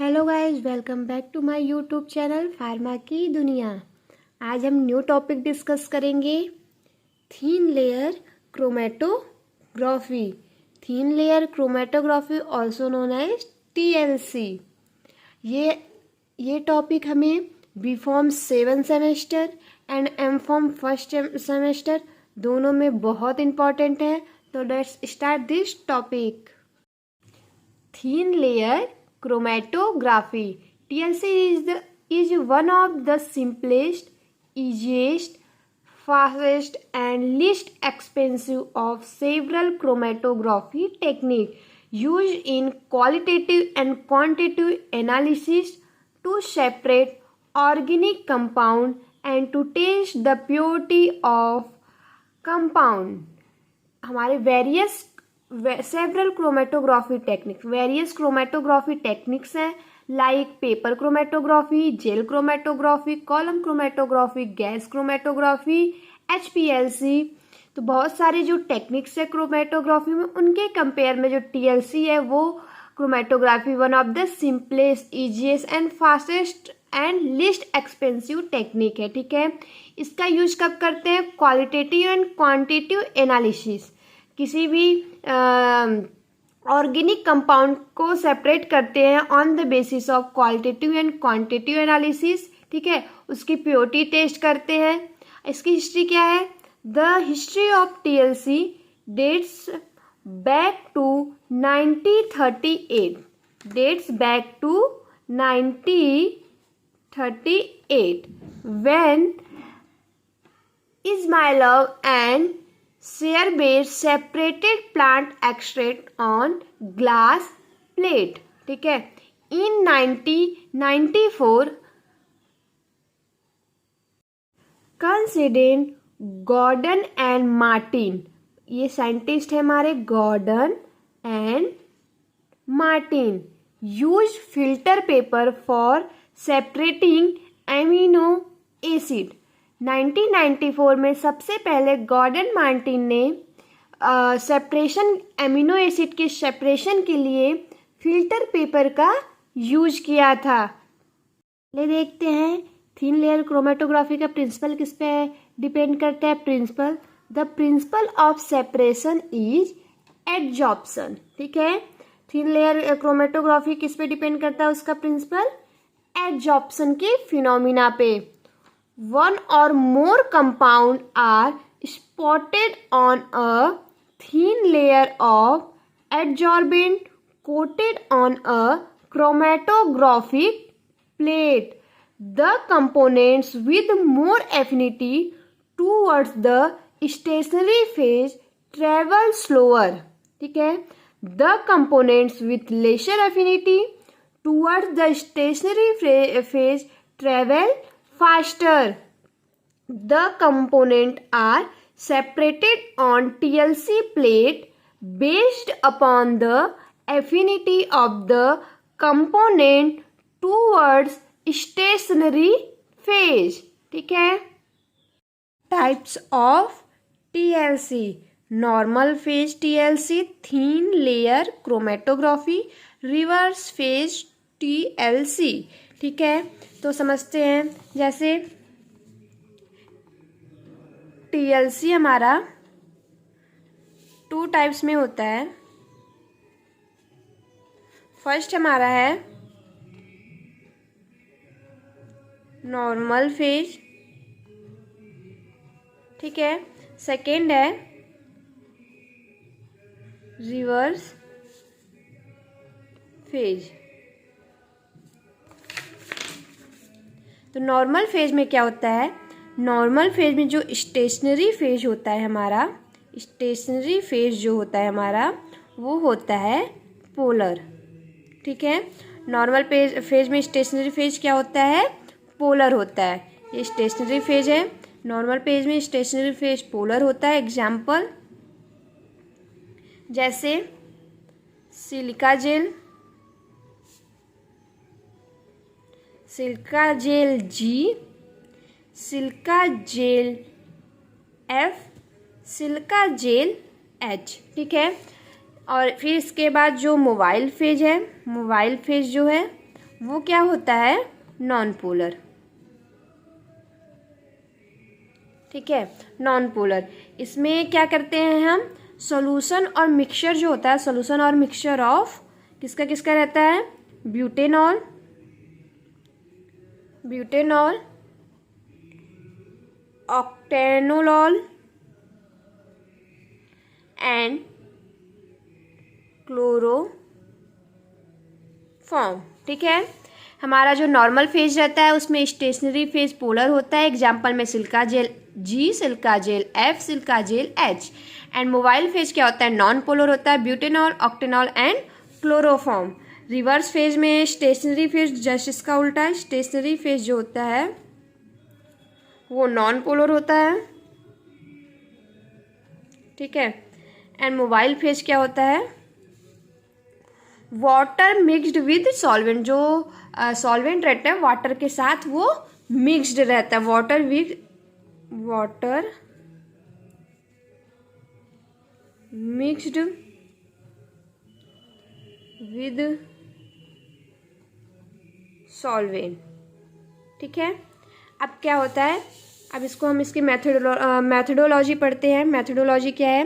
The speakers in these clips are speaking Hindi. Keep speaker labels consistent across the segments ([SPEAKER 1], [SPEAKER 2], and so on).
[SPEAKER 1] Hello guys, welcome back to my YouTube channel pharma की दुनिया। आज हम न्यू टॉपिक डिस्कस करेंगे, thin layer chromatography. Thin layer chromatography also known as TLC. ये टॉपिक हमें B pharm 7 semester and M pharm first semester दोनों में बहुत इम्पॉर्टेंट है। तो let's start this topic. Thin layer chromatography TLC is one of the simplest, easiest, fastest and least expensive of several chromatography techniques used in qualitative and quantitative analysis to separate organic compound and to test the purity of compound. हमारे सेवरल क्रोमेटोग्राफी टेक्निक्स हैं, like paper chromatography, jail chromatography, column chromatography, gas chromatography, HPLC। तो बहुत सारे जो टेक्निक्स है क्रोमेटोग्राफी में, उनके कंपेयर में जो TLC है वो chromatography one of the simplest, easiest and fastest and least expensive technique है। ठीक है, इसका यूज कब करते हैं? Qualitative and quantitative analysis. किसी भी ऑर्गेनिक कंपाउंड को सेपरेट करते हैं on the basis of qualitative and quantitative analysis. ठीक है, उसकी प्योरिटी टेस्ट करते हैं। इसकी हिस्ट्री क्या है? The history of TLC dates back to 1938 when Ismailov and Searbait separated plant extract on glass plate। ठीक है, in 1994 कंसिडेंट गॉर्डन एंड मार्टिन, ये साइंटिस्ट है हमारे, Gordon and Martin, use filter paper for separating amino acid. 1994 में सबसे पहले गॉर्डन मार्टिन ने सेपरेशन, एमिनो एसिड के सेपरेशन के लिए फिल्टर पेपर का यूज किया था। ले देखते हैं थिन लेयर क्रोमेटोग्राफी का प्रिंसिपल किस पे डिपेंड करता है। The principle of separation is adsorption. ठीक है, थिन लेयर क्रोमेटोग्राफी किस पे डिपेंड करता है? उसका प्रिंसिपल एडजॉर्प्शन के फिनोमिना पे। One or more compound are spotted on a thin layer of adsorbent coated on a chromatographic plate. The components with more affinity towards the stationary phase travel slower. ठीक है, the components with lesser affinity towards the stationary phase travel faster. The components are separated on TLC plate based upon the affinity of the component towards stationary phase। ठीक है, types of TLC: normal phase TLC, thin layer chromatography, reverse phase TLC। ठीक है, तो समझते हैं। जैसे TLC हमारा 2 टाइप्स में होता है। फर्स्ट हमारा है नॉर्मल फेज। ठीक है, सेकेंड है रिवर्स फेज। तो नॉर्मल फेज में क्या होता है? नॉर्मल फेज में जो स्टेशनरी फेज होता है हमारा, स्टेशनरी फेज जो होता है हमारा वो होता है पोलर। ठीक है, नॉर्मल फेज में स्टेशनरी फेज क्या होता है? पोलर होता है। ये स्टेशनरी फेज है, नॉर्मल फेज में स्टेशनरी फेज पोलर होता है। एग्जाम्पल जैसे silica gel, silica gel G, silica gel F, silica gel H। ठीक है, और फिर इसके बाद जो मोबाइल फेज है, मोबाइल फेज जो है वो क्या होता है, नॉन पोलर। ठीक है, नॉन पोलर। इसमें क्या करते हैं हम, सॉल्यूशन और मिक्सचर जो होता है, सॉल्यूशन और मिक्सचर ऑफ किसका किसका रहता है, ब्यूटेनॉल, ब्यूटेनॉल, ऑक्टेनोलॉल एंड क्लोरोफॉर्म। ठीक है, हमारा जो नॉर्मल फेज रहता है उसमें स्टेशनरी फेज पोलर होता है, एग्जाम्पल में silica jail G, silica gel F, silica gel H। And mobile phase क्या होता है, नॉन पोलर होता है, butanol, octanol and chloroform. Reverse phase में स्टेशनरी फेज जस्ट इसका उल्टा है, स्टेशनरी फेज जो होता है वो नॉन पोलर होता है। ठीक है, एंड मोबाइल फेज क्या होता है, वाटर मिक्स्ड विद सॉल्वेंट, जो सॉल्वेंट रहता है वाटर के साथ वो मिक्स्ड रहता है, वाटर मिक्स्ड विद सॉल्वेंट। ठीक है, अब क्या होता है, अब इसको हम इसकी मैथडोलॉजी पढ़ते हैं। मैथडोलॉजी क्या है,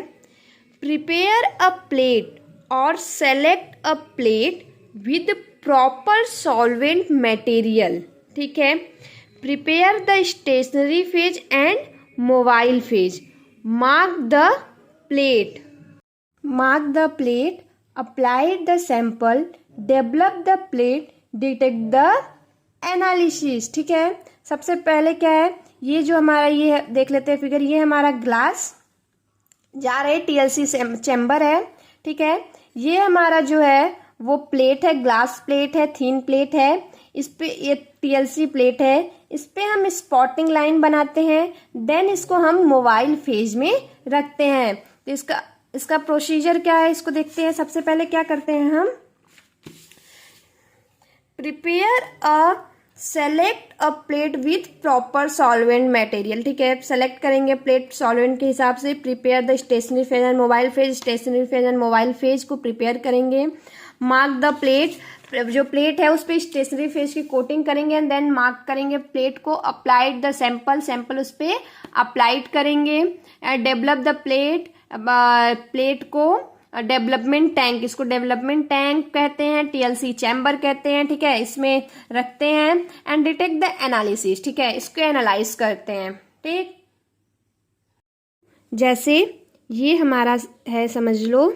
[SPEAKER 1] प्रिपेयर अ प्लेट और select a plate with proper solvent material. ठीक है, prepare the stationary phase and mobile phase, mark the plate, apply the sample, develop the plate, detect the analysis. ठीक है, सबसे पहले क्या है, ये जो हमारा ये है, देख लेते हैं फिगर, ये हमारा ग्लास जा रहे TLC चैम्बर है। ठीक है, ये हमारा जो है वो प्लेट है, ग्लास प्लेट है, थीन प्लेट है, इस पे ये TLC प्लेट है, इस पे हम स्पॉटिंग लाइन बनाते हैं, देन इसको हम मोबाइल फेज में रखते हैं। तो इसका प्रोसीजर क्या है, इसको देखते हैं। सबसे पहले क्या करते हैं हम, select a plate with proper solvent material. ठीक है, सेलेक्ट करेंगे प्लेट सॉल्वेंट के हिसाब से। Prepare the stationary phase and mobile phase, stationary phase and mobile phase को प्रिपेयर करेंगे। मार्क द प्लेट, जो प्लेट है उस पर स्टेशनरी फेज की कोटिंग करेंगे एंड देन मार्क करेंगे प्लेट को। अप्लाइड द सैंपल उस पर अप्लाइड करेंगे। डेवलप द प्लेट को डेवलपमेंट टैंक, इसको डेवलपमेंट टैंक कहते हैं, TLC चैम्बर कहते हैं। ठीक है, इसमें रखते हैं एंड डिटेक्ट द एनालिसिस। ठीक है, इसको एनालाइज करते हैं। ठीक, जैसे ये हमारा है, समझ लो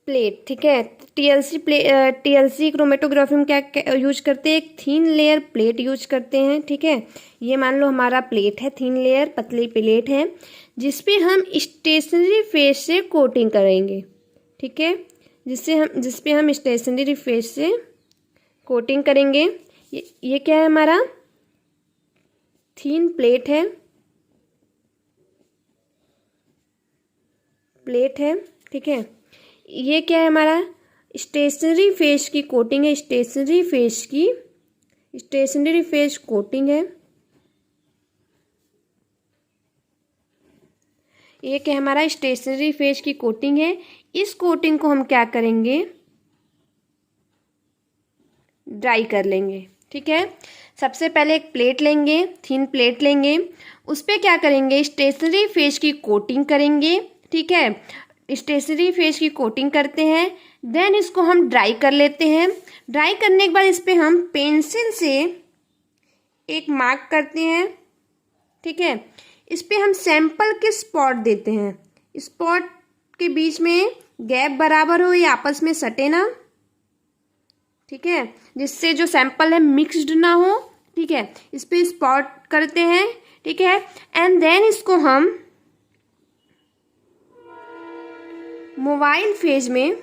[SPEAKER 1] प्लेट। ठीक है, TLC क्रोमेटोग्राफी में क्या यूज करते हैं, एक थीन लेयर प्लेट यूज करते हैं। ठीक है, ये मान लो हमारा प्लेट है, थीन लेयर पतली प्लेट है, जिसपे हम स्टेशनरी फेज से कोटिंग करेंगे। ठीक है, जिसपे हम स्टेशनरी फेज से कोटिंग करेंगे। ये क्या है, हमारा थीन प्लेट है, ठीक है, ये क्या है, हमारा स्टेशनरी फेज की कोटिंग है, स्टेशनरी फेज कोटिंग है। ये क्या है, हमारा स्टेशनरी फेज की कोटिंग है। इस कोटिंग को हम क्या करेंगे, ड्राई कर लेंगे। ठीक है, सबसे पहले एक प्लेट लेंगे, थीन प्लेट लेंगे, उस पर क्या करेंगे, स्टेशनरी फेज की कोटिंग करेंगे। ठीक है, स्टेशनरी फेज की कोटिंग करते हैं, देन इसको हम ड्राई कर लेते हैं। ड्राई करने के बाद इस पर हम पेंसिल से एक मार्क करते हैं। ठीक है, इस पे हम सैंपल के स्पॉट देते हैं, स्पॉट के बीच में गैप बराबर हो, ये आपस में सटे ना। ठीक है, जिससे जो सैंपल है मिक्स्ड ना हो। ठीक है, इस पे स्पॉट करते हैं। ठीक है, एंड देन इसको हम मोबाइल फेज में,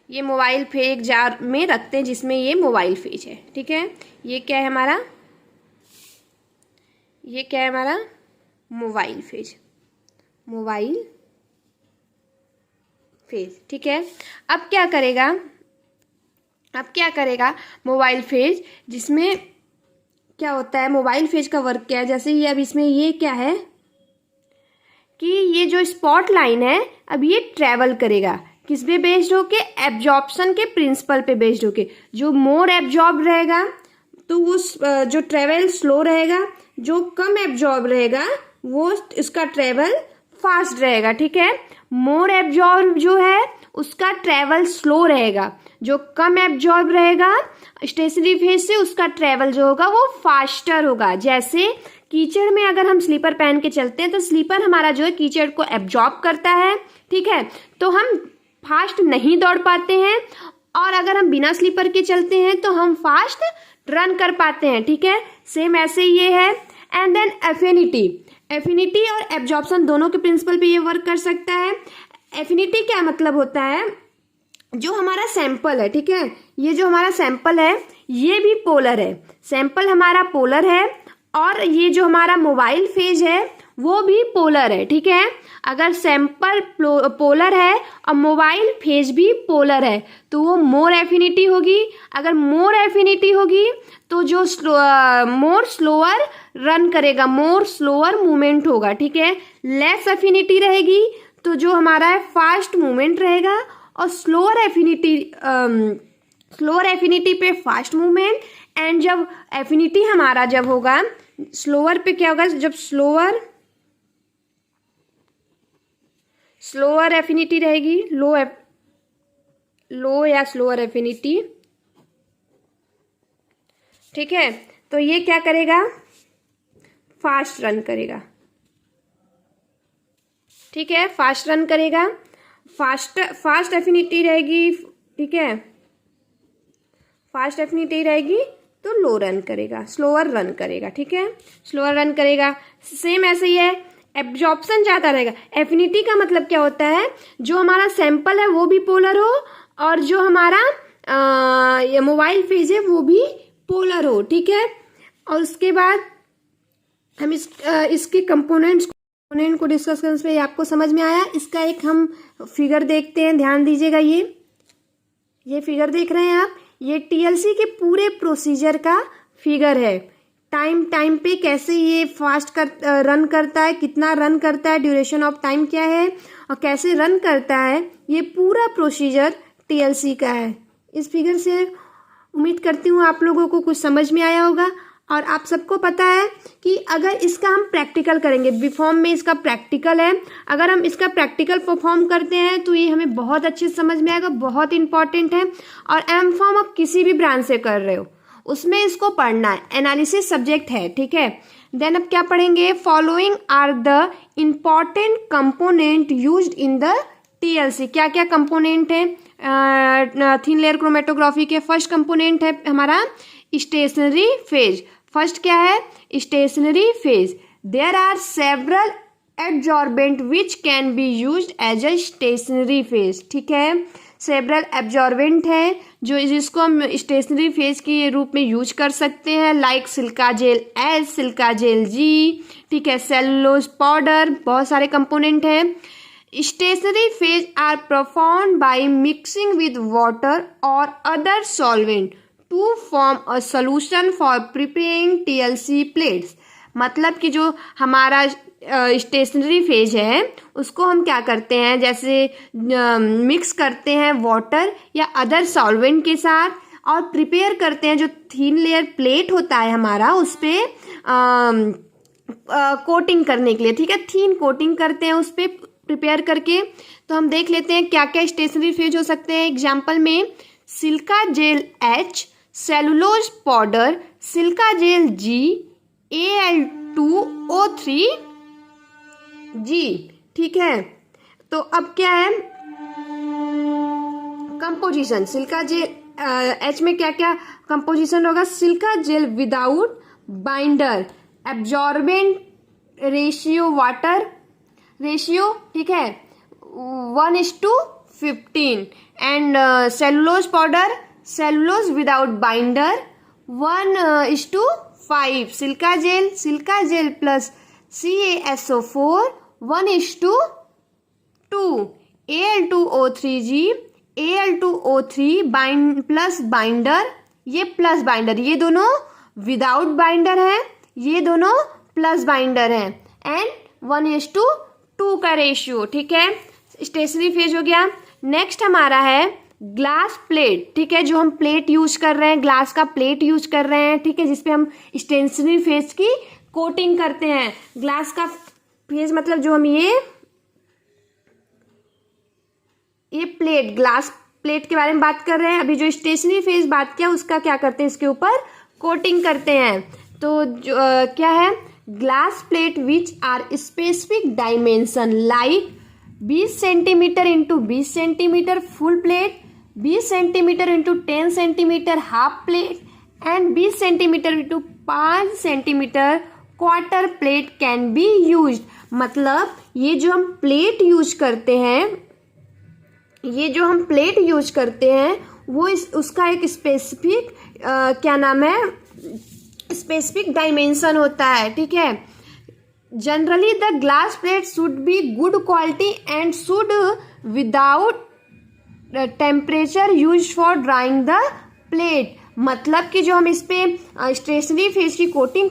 [SPEAKER 1] ये मोबाइल फेज जार में रखते हैं जिसमें ये मोबाइल फेज है। ठीक है, ये क्या है हमारा, मोबाइल फेज। ठीक है, अब क्या करेगा मोबाइल फेज, जिसमें क्या होता है, मोबाइल फेज का वर्क क्या है, जैसे ये अब इसमें ये क्या है कि ये जो स्पॉट लाइन है अब ये ट्रेवल करेगा, किस पे बेस्ड होके, एब्जॉर्प्शन के प्रिंसिपल पे बेस्ड होके, जो मोर एब्जॉर्ब रहेगा तो वो जो ट्रेवल स्लो रहेगा, जो कम एब्जॉर्ब रहेगा वो इसका ट्रेवल फास्ट रहेगा। ठीक है, मोर एब्जॉर्ब जो है उसका ट्रेवल स्लो रहेगा, जो कम एब्जॉर्ब रहेगा स्टेशनरी फेज से उसका ट्रेवल जो होगा वो फास्टर होगा। जैसे कीचड़ में अगर हम स्लीपर पहन के चलते हैं तो स्लीपर हमारा जो है कीचड़ को एब्जॉर्ब करता है। ठीक है, तो हम फास्ट नहीं दौड़ पाते हैं, और अगर हम बिना स्लीपर के चलते हैं तो हम फास्ट रन कर पाते हैं। ठीक है, सेम ऐसे ये है। एंड देन एफिनिटी और एब्जॉर्प्शन दोनों के प्रिंसिपल पे ये वर्क कर सकता है। एफिनिटी क्या मतलब होता है, जो हमारा सैंपल है, ठीक है, ये जो हमारा सैंपल है ये भी पोलर है, सैंपल हमारा पोलर है, और ये जो हमारा मोबाइल फेज है वो भी पोलर है। ठीक है, अगर सैंपल पोलर है और मोबाइल फेज भी पोलर है तो वो मोर एफिनिटी होगी। अगर मोर एफिनिटी होगी तो जो मोर स्लोअर रन करेगा, मोर स्लोअर मूवमेंट होगा। ठीक है, लेस एफिनिटी रहेगी तो जो हमारा है फास्ट मूवमेंट रहेगा, और स्लोअर एफिनिटी पे फास्ट मूवमेंट। एंड जब एफिनिटी हमारा जब होगा स्लोअर पे क्या होगा, जब स्लोअर एफिनिटी रहेगी, लो या स्लोअर एफिनिटी। ठीक है, तो ये क्या करेगा, फास्ट रन करेगा। ठीक है, फास्ट रन करेगा, फास्ट एफिनिटी रहेगी। ठीक है, फास्ट एफिनिटी रहेगी तो लो रन करेगा, स्लोअर रन करेगा। ठीक है, स्लोअर रन करेगा। सेम ऐसे ही है, एब्जॉर्प्शन ज्यादा रहेगा। एफिनिटी का मतलब क्या होता है, जो हमारा सैंपल है वो भी पोलर हो, और जो हमारा ये मोबाइल फेज है वो भी पोलर हो। ठीक है, और उसके बाद हम इसके कंपोनेंट को डिस्कस करने से आपको समझ में आया। इसका एक हम फिगर देखते हैं, ध्यान दीजिएगा। ये फिगर देख रहे हैं आप, ये टीएलसी के पूरे प्रोसीजर का फिगर है। टाइम पे कैसे ये फास्ट रन करता है, कितना रन करता है, ड्यूरेशन ऑफ टाइम क्या है, और कैसे रन करता है, ये पूरा प्रोसीजर टीएलसी का है। इस फिगर से उम्मीद करती हूँ आप लोगों को कुछ समझ में आया होगा। और आप सबको पता है कि अगर इसका हम प्रैक्टिकल करेंगे, बीफॉर्म में इसका प्रैक्टिकल है, अगर हम इसका प्रैक्टिकल परफॉर्म करते हैं तो ये हमें बहुत अच्छे से समझ में आएगा, बहुत इंपॉर्टेंट है। और एम फॉर्म आप किसी भी ब्रांच से कर रहे हो उसमें इसको पढ़ना है, एनालिसिस सब्जेक्ट है। ठीक है, देन अब क्या पढ़ेंगे, following are the important component used in the TLC. क्या क्या कंपोनेंट है थिन लेयर क्रोमेटोग्राफी के? फर्स्ट कंपोनेंट है हमारा स्टेशनरी फेज। फर्स्ट क्या है, stationary phase. There are several absorbent which can be used as a stationary phase. ठीक है, सेवरल एब्जॉर्बेंट है जो जिसको हम स्टेशनरी फेज के रूप में यूज कर सकते हैं, like silica gel S, silica gel G. ठीक है, सेलुलोज पाउडर, बहुत सारे कंपोनेंट हैं। Stationary phase are performed by mixing with water और other solvent to form a solution for preparing TLC plates. मतलब कि जो हमारा स्टेशनरी फेज है उसको हम क्या करते हैं, जैसे मिक्स करते हैं वाटर या अदर सॉल्वेंट के साथ, और प्रिपेयर करते हैं जो थिन लेयर प्लेट होता है हमारा उस पर कोटिंग करने के लिए। ठीक है, थिन कोटिंग करते हैं उस पर प्रिपेयर करके। तो हम देख लेते हैं क्या क्या स्टेशनरी फेज हो सकते हैं। एग्जाम्पल में silica gel H, cellulose powder, silica gel G, Al2O3 G. ठीक है, तो अब क्या है कंपोजिशन, सिलिका जेल एच में क्या क्या कंपोजिशन होगा, silica gel without binder, absorbent ratio water ratio, ठीक है 1:15, and cellulose powder, cellulose without binder 1:5, silica gel plus CaSO4 1:2, Al2O3G, Al2O3 plus binder, ये प्लस बाइंडर, ये दोनों विदाउट बाइंडर है, ये दोनों प्लस बाइंडर है, एंड 1:2 का रेशियो। ठीक है, स्टेशनरी फेज हो गया। नेक्स्ट हमारा है ग्लास प्लेट, ठीक है, जो हम प्लेट यूज कर रहे हैं, ग्लास का प्लेट यूज कर रहे हैं, ठीक है, जिसपे हम स्टेशनरी फेस की कोटिंग करते हैं। ग्लास का फेस मतलब जो हम ये प्लेट, ग्लास प्लेट के बारे में बात कर रहे हैं। अभी जो स्टेशनरी फेस बात किया उसका क्या करते हैं, इसके ऊपर कोटिंग करते हैं। तो जो क्या है, glass plate which are specific dimension like 20 centimetre into 20 centimetre full plate, 20 centimetre into 10 centimetre half plate and 20 centimetre into 5 centimetre quarter plate can be use. मतलब ये जो हम प्लेट यूज करते हैं, वो उसका एक स्पेसिफिक क्या नाम है, स्पेसिफिक डायमेंशन होता है, ठीक है। Generally the glass plate should be good quality and should without temperature use for drawing the plate. मतलब कि जो हम इस पे स्टेशनरी फेस की कोटिंग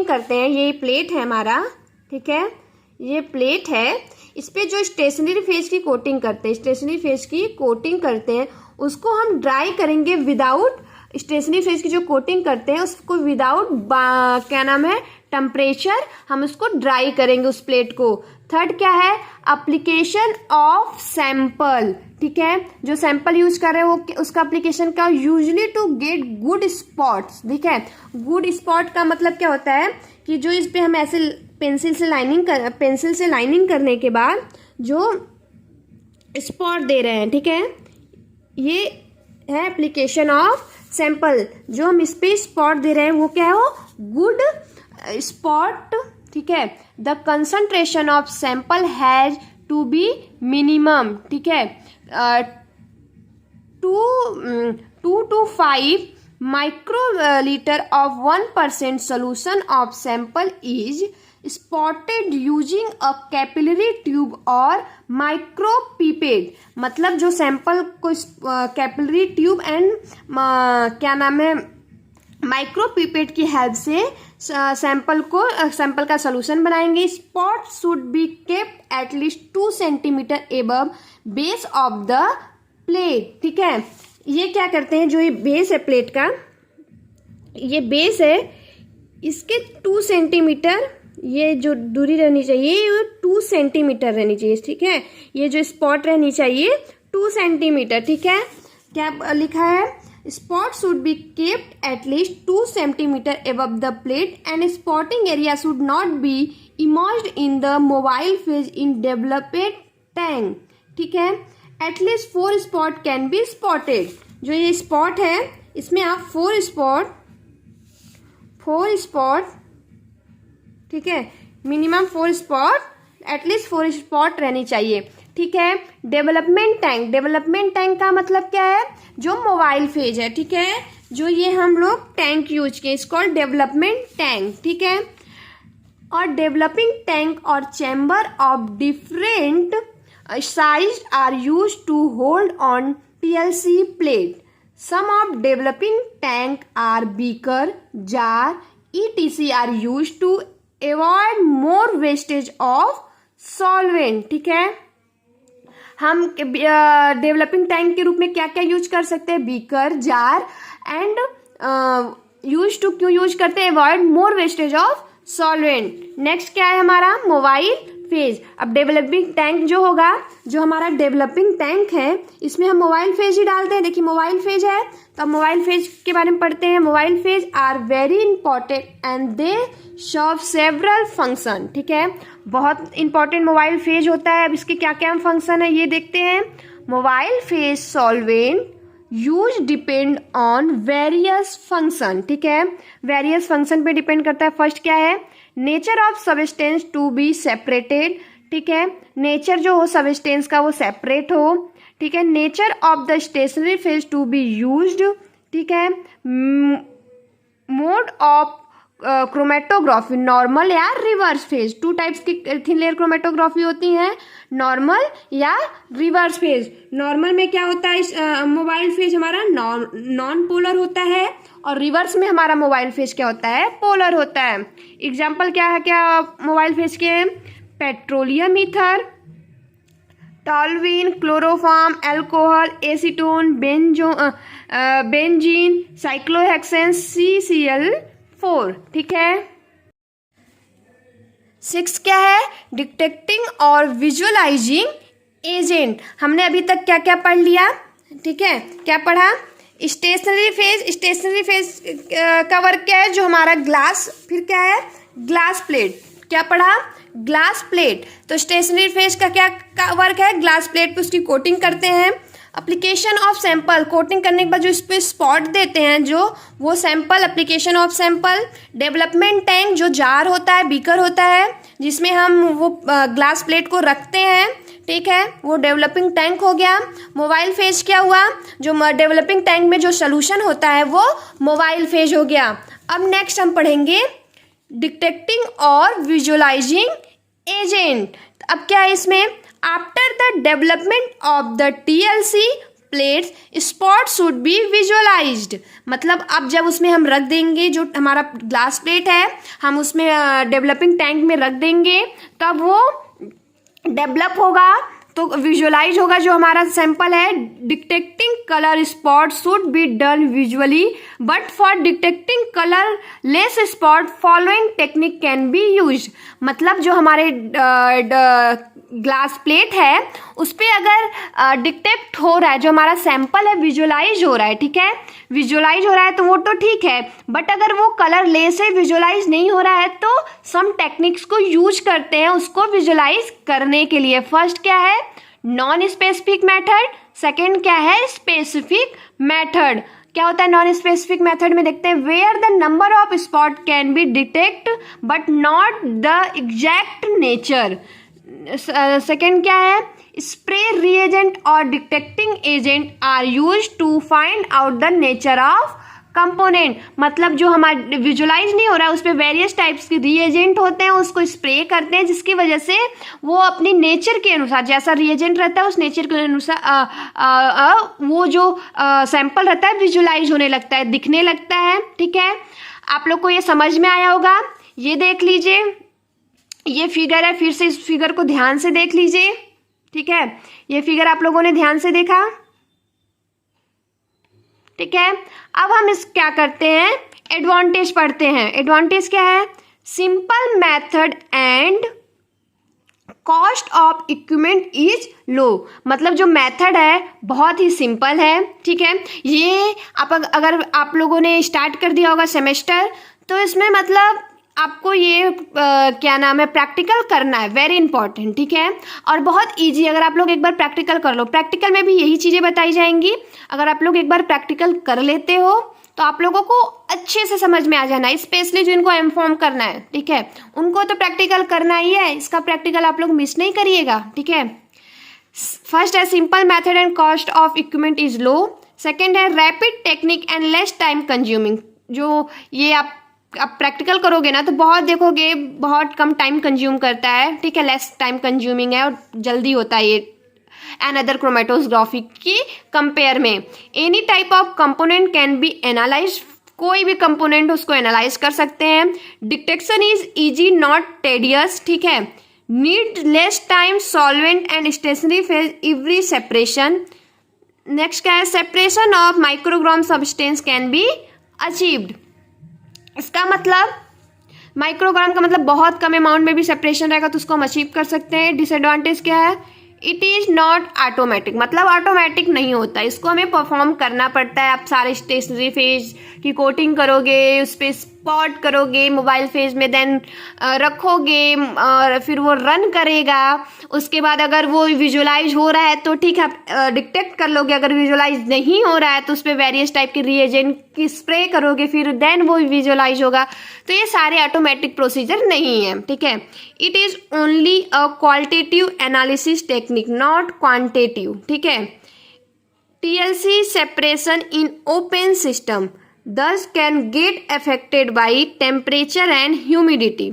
[SPEAKER 1] करते हैं, ये प्लेट है हमारा, ठीक है, ये प्लेट है, इस पे जो स्टेशनरी फेस की कोटिंग करते हैं उसको हम ड्राई करेंगे विदाउट, स्टेशनरी फेस की जो कोटिंग करते हैं उसको विदाउट क्या नाम है, टेम्परेचर, हम उसको ड्राई करेंगे उस प्लेट को। थर्ड क्या है, एप्लीकेशन ऑफ सैंपल, ठीक है, जो सैंपल यूज कर रहे हैं वो उसका एप्लीकेशन का usually to get good spots, ठीक है। गुड स्पॉट का मतलब क्या होता है कि जो इस पे हम ऐसे पेंसिल से लाइनिंग करने के बाद जो स्पॉट दे रहे हैं, ठीक है, ये है एप्लीकेशन ऑफ सैंपल। जो हम इस पे स्पॉट दे रहे हैं वो क्या है, वो गुड स्पॉट, ठीक है। The concentration of sample has to be minimum, ठीक है, 2 to 5 microliter of 1% solution of sample is spotted using a capillary tube और micropipette। मतलब जो सैंपल को कैपिलरी ट्यूब एंड क्या नाम है, माइक्रोपिपेट की हेल्प से सैंपल का सोल्यूशन बनाएंगे। Spot should be kept at least 2 centimetre above base of the plate, ठीक है। ये क्या करते हैं, जो ये बेस है प्लेट का, ये बेस है, इसके 2 सेंटीमीटर ये जो दूरी रहनी चाहिए वो 2 सेंटीमीटर रहनी चाहिए, ठीक है। ये जो स्पॉट रहनी चाहिए 2 सेंटीमीटर, ठीक है। क्या लिखा है, spot should be kept at least 2 centimetre above the plate and spotting area should not be emerged in the mobile phase in developed tank, ठीक है। At least 4 spot can be spotted. जो ये स्पॉट है इसमें आप 4 स्पॉट, ठीक है, मिनिमम 4 स्पॉट, एटलीस्ट 4 स्पॉट रहनी चाहिए, ठीक है। डेवलपमेंट टैंक का मतलब क्या है, जो मोबाइल फेज है, ठीक है, जो ये हम लोग टैंक यूज किए, इसको डेवलपमेंट टैंक, ठीक है। और डेवलपिंग टैंक और chamber of different size are use to hold on TLC plate. Some of developing tank are beaker, jar, etc are use to avoid more wastage of solvent, ठीक है। हम डेवलपिंग टैंक के रूप में क्या क्या यूज कर सकते हैं, beaker, jar and use to क्यों यूज करते हैं, avoid more wastage of solvent. Next क्या है हमारा, मोबाइल फेज। अब डेवलपिंग टैंक जो होगा, जो हमारा डेवलपिंग टैंक है, इसमें हम मोबाइल फेज ही डालते हैं। देखिए मोबाइल फेज है तो अब मोबाइल फेज के बारे में पढ़ते हैं। Mobile phase are very important and they serve several function, ठीक है, बहुत इंपॉर्टेंट मोबाइल फेज होता है। अब इसके क्या क्या फंक्शन है ये देखते हैं। Mobile phase solvent use depend on various function, ठीक है, वेरियस फंक्शन पे डिपेंड करता है। फर्स्ट क्या है, nature of substance to be separated, ठीक है, नेचर जो हो सबस्टेंस का वो सेपरेट हो, ठीक है। Nature of the stationary phase to be used, ठीक है। मोड ऑफ क्रोमेटोग्राफी, नॉर्मल या रिवर्स फेज। 2 टाइप्स की थिन लेयर क्रोमेटोग्राफी होती है, नॉर्मल या रिवर्स फेज। नॉर्मल में क्या होता है, मोबाइल फेज हमारा नॉन पोलर होता है और रिवर्स में हमारा मोबाइल फेज क्या होता है, पोलर होता है। एग्जाम्पल क्या है, क्या मोबाइल फेज के, petroleum ether, toluene, chloroform, alcohol, acetone, benzene, cyclohexane, CCl4। ठीक है। 6 क्या है? डिटेक्टिंग और विजुअलाइजिंग एजेंट। हमने अभी तक क्या क्या पढ़ लिया? ठीक है, क्या पढ़ा? स्टेशनरी फेज का वर्क क्या है? जो हमारा ग्लास, फिर क्या है? Glass plate. क्या पढ़ा? Glass plate. तो स्टेशनरी फेज का क्या वर्क है? ग्लास प्लेट पे उसकी कोटिंग करते हैं। एप्लीकेशन ऑफ सैंपल, कोटिंग करने के बाद जो इस पर स्पॉट देते हैं जो वो sample, application of sample. Development tank, जो जार होता है, बीकर होता है जिसमें हम वो ग्लास प्लेट को रखते हैं। ठीक है, वो डेवलपिंग टैंक हो गया। मोबाइल फेज क्या हुआ? जो डेवलपिंग टैंक में जो सोल्यूशन होता है वो मोबाइल फेज हो गया। अब नेक्स्ट हम पढ़ेंगे डिटेक्टिंग और विजुअलाइजिंग एजेंट। अब क्या है इसमें? After the development of the TLC plates spot should B visualised. मतलब अब जब उसमें हम रख देंगे, जो हमारा ग्लास प्लेट है हम उसमें डेवलपिंग टैंक में रख देंगे, तब वो डेवलप होगा तो विजुअलाइज होगा जो हमारा सैंपल है। Detecting colour spot should be done visually, but for detecting colour less spot following technique can be use. मतलब जो हमारे ग्लास प्लेट है उस पर अगर डिटेक्ट हो रहा है, जो हमारा सैंपल है विजुअलाइज हो रहा है, ठीक है, विजुअलाइज हो रहा है तो वो तो ठीक है, बट अगर वो कलर लेस है, विजुअलाइज नहीं हो रहा है, तो सम टेक्निक्स को यूज करते हैं उसको विजुअलाइज करने के लिए। फर्स्ट क्या है? Non specific method. सेकेंड क्या है? Specific method. क्या होता है नॉन स्पेसिफिक मेथड में? देखते हैं। Where the number of spot can be detect but not the exact nature. Second क्या है? स्प्रे रिएजेंट और detecting agent are use to find out the nature of component. मतलब जो हमारा विजुअलाइज नहीं हो रहा है उस पर वेरियस टाइप्स के रिएजेंट होते हैं, उसको स्प्रे करते हैं जिसकी वजह से वो अपनी नेचर के अनुसार, जैसा रिएजेंट रहता है उस नेचर के अनुसार वो जो सैंपल रहता है विजुअलाइज होने लगता है, दिखने लगता है। ठीक है, आप लोग को ये समझ में आया होगा। ये देख लीजिए, ये फिगर है, फिर से इस फिगर को ध्यान से देख लीजिए। ठीक है, ये फिगर आप लोगों ने ध्यान से देखा। ठीक है, अब हम इस क्या करते हैं? एडवांटेज पढ़ते हैं। एडवांटेज क्या है? Simple method and cost of equipment is लो। मतलब जो मेथड है बहुत ही सिंपल है। ठीक है, ये अगर आप लोगों ने स्टार्ट कर दिया होगा सेमेस्टर, तो इसमें मतलब आपको ये क्या नाम है, प्रैक्टिकल करना है, वेरी इंपॉर्टेंट। ठीक है, और बहुत इजी, अगर आप लोग एक बार प्रैक्टिकल कर लो, प्रैक्टिकल में भी यही चीज़ें बताई जाएंगी। अगर आप लोग एक बार प्रैक्टिकल कर लेते हो तो आप लोगों को अच्छे से समझ में आ जाना है, स्पेशली जिनको एमफॉर्म करना है। ठीक है, उनको तो प्रैक्टिकल करना ही है, इसका प्रैक्टिकल आप लोग मिस नहीं करिएगा। ठीक है, फर्स्ट है simple method and cost of equipment is low. Second है rapid technique and less time consuming. जो ये आप प्रैक्टिकल करोगे ना तो बहुत देखोगे बहुत कम टाइम कंज्यूम करता है। ठीक है, लेस टाइम कंज्यूमिंग है और जल्दी होता है ये अनदर क्रोमेटोग्राफी की कंपेयर में। Any type of component can be analyse. कोई भी कंपोनेंट उसको एनालाइज कर सकते हैं। Detection is easy not tedious. ठीक है, need less time, solvent and stationary phase every separation. Next क्या है? Separation of microgram substance can be achieved. इसका मतलब माइक्रोग्राम का मतलब बहुत कम अमाउंट में भी सेपरेशन रहेगा तो उसको हम अचीव कर सकते हैं। डिसएडवांटेज क्या है? It is not automatic. मतलब ऑटोमेटिक नहीं होता, इसको हमें परफॉर्म करना पड़ता है। आप सारे स्टेशनरी फेज की कोटिंग करोगे, उस पर स्पॉट करोगे, मोबाइल फेज में देन रखोगे और फिर वो रन करेगा। उसके बाद अगर वो विजुअलाइज हो रहा है तो ठीक है, आप डिटेक्ट कर लोगे। अगर विजुअलाइज नहीं हो रहा है तो उस पर वेरियस टाइप के रिएजेंट की स्प्रे करोगे, फिर देन वो विजुअलाइज होगा। तो ये सारे ऑटोमेटिक प्रोसीजर नहीं है। ठीक है, it is only a qualitative analysis technique not quantitative. ठीक है, TLC separation in open system thus can get affected by temperature and humidity.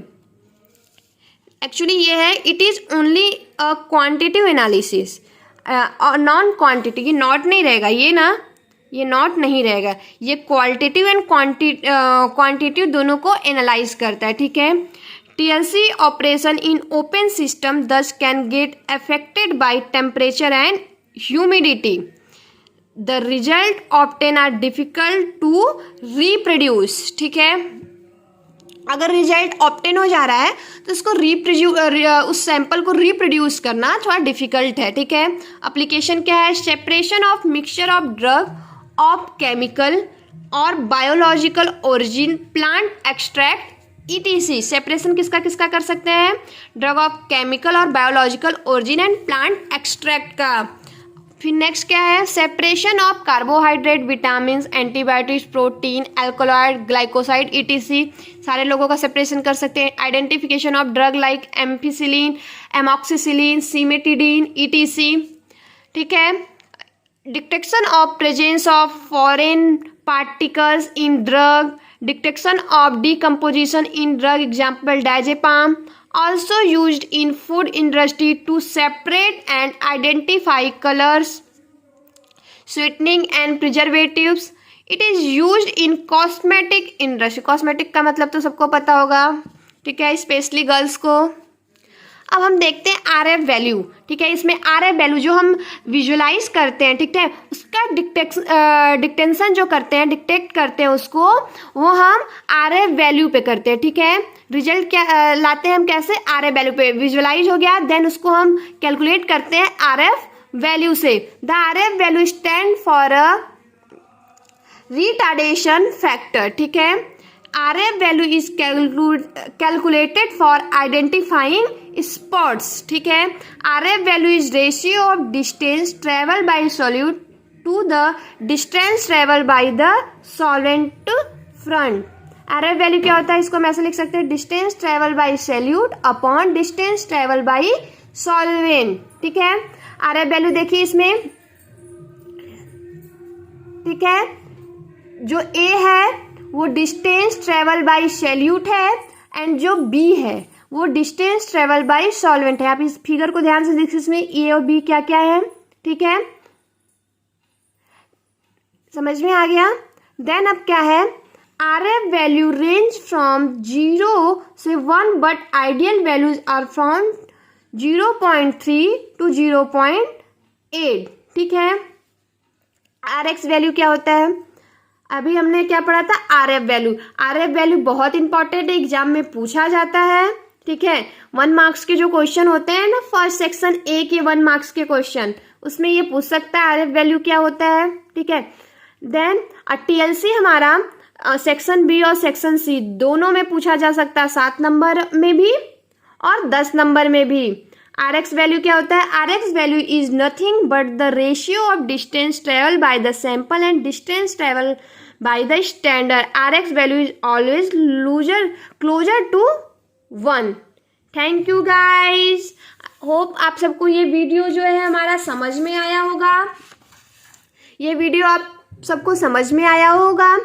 [SPEAKER 1] Actually ये है it is only a quantitative analysis और नॉन क्वांटिटी। ये नॉट नहीं रहेगा, ये ना, ये नॉट नहीं रहेगा, ये क्वालिटेटिव एंड क्वांटिटेटिव दोनों को एनालाइज करता है। ठीक है, TLC operation in open system thus can get affected by temperature and humidity. The result obtained are difficult to reproduce. ठीक है, अगर रिजल्ट ऑप्टेन हो जा रहा है तो उसको उस सैंपल को रिप्रोड्यूस करना थोड़ा डिफिकल्ट है. ठीक है, एप्लीकेशन क्या है? Separation of mixture of drug of chemical और biological origin plant extract ETC. Separation किसका किसका कर सकते हैं? ड्रग ऑफ केमिकल और biological origin and plant extract का. फिर नेक्स्ट क्या है? Separation of carbohydrate, vitamin, antibiotics, protein, alkaloid, glycoside ETC. सारे लोगों का सेपरेशन कर सकते हैं. Identification of drug like ampicillin, amoxicillin, cimetidine ETC. ठीक है, detection of presence of foreign particles in drug, detection of decomposition in drug, example diazepam. Also used in food industry to separate and identify colors, sweetening and preservatives. It is used in cosmetic industry. cosmetic का मतलब तो सबको पता होगा. ठीक है, स्पेशली गर्ल्स को. अब हम देखते हैं RF वैल्यू. ठीक है, इसमें RF वैल्यू जो हम विजुलाइज करते हैं, ठीक है, उसका डिटेक्शन जो करते हैं, डिटेक्ट करते हैं उसको, वो हम RF वैल्यू पे करते हैं. ठीक है, रिजल्ट क्या लाते हैं हम? कैसे? RF वैल्यू पे. विजुलाइज हो गया, देन उसको हम कैलकुलेट करते हैं RF वैल्यू से. The RF value stand for a retardation factor. ठीक है, RF value is calculated for identifying spots. ठीक है, RF value is ratio of distance travel by solute to the distance travel by the solvent front. RF value क्या होता है? इसको हम ऐसे लिख सकते हैं, distance travel by solute upon distance travel by solvent. ठीक है, RF वैल्यू देखिए इसमें. ठीक है, जो A है वो डिस्टेंस ट्रेवल बाय सॉल्यूट है एंड जो B है वो डिस्टेंस ट्रेवल बाय सॉल्वेंट है. आप इस फिगर को ध्यान से देखिए, इसमें A और B क्या क्या है. ठीक है, समझ में आ गया. देन अब क्या है? RF वैल्यू रेंज फ्रॉम 0 से 1 but ideal values are from 0.3 to 0.8. ठीक है, RX वैल्यू क्या होता है? अभी हमने क्या पढ़ा था? RF value. RF वैल्यू बहुत इंपॉर्टेंट है, एग्जाम में पूछा जाता है. ठीक है, 1 मार्क्स के जो क्वेश्चन होते हैं ना, फर्स्ट सेक्शन A के 1 मार्क्स के क्वेश्चन, उसमें ये पूछ सकता है RF वैल्यू क्या होता है. ठीक है, देन TLC हमारा सेक्शन B और सेक्शन C दोनों में पूछा जा सकता है, 7 नंबर में भी और 10 नंबर में भी. RX वैल्यू क्या होता है? RX value is nothing but the ratio of distance travel by the sample and distance travel by the standard. RX value is always closer to 1. Thank you guys. Hope आप सबको ये वीडियो जो है हमारा समझ में आया होगा. ये वीडियो आप सबको समझ में आया होगा.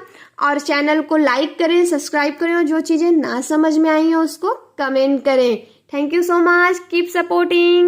[SPEAKER 1] और चैनल को लाइक करें, सब्सक्राइब करें, और जो चीज़ें ना समझ में आई हैं उसको कमेंट करें. Thank you so much. Keep supporting.